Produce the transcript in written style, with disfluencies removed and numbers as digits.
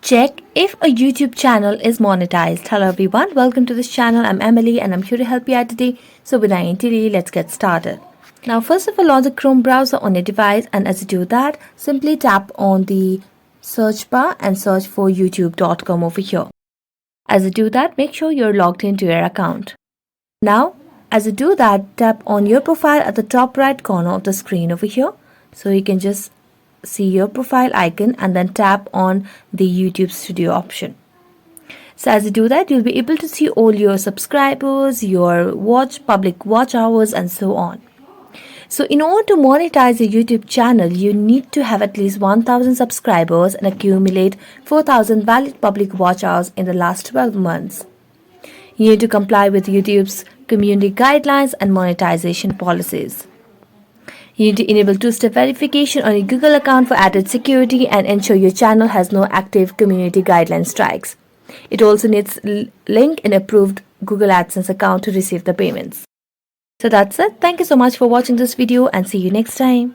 Check if a YouTube channel is monetized. Hello everyone, welcome to this channel. I'm Emily and I'm here to help you out today. So without any delay, let's get started. Now first of all, launch the Chrome browser on your device, and as you do that, simply tap on the search bar and search for youtube.com over here. As you do that, make sure you're logged into your account. Now, as you do that, tap on your profile at the top right corner of the screen over here. So you can just see your profile icon and then tap on the YouTube Studio option. So as you do that, you'll be able to see all your subscribers, your public watch hours, and so on. So in order to monetize a YouTube channel, you need to have at least 1000 subscribers and accumulate 4000 valid public watch hours in the last 12 months. You need to comply with YouTube's community guidelines and monetization policies. You need to enable two-step verification on your Google account for added security and ensure your channel has no active community guideline strikes. It also needs link an approved Google AdSense account to receive the payments. So that's it. Thank you so much for watching this video and see you next time.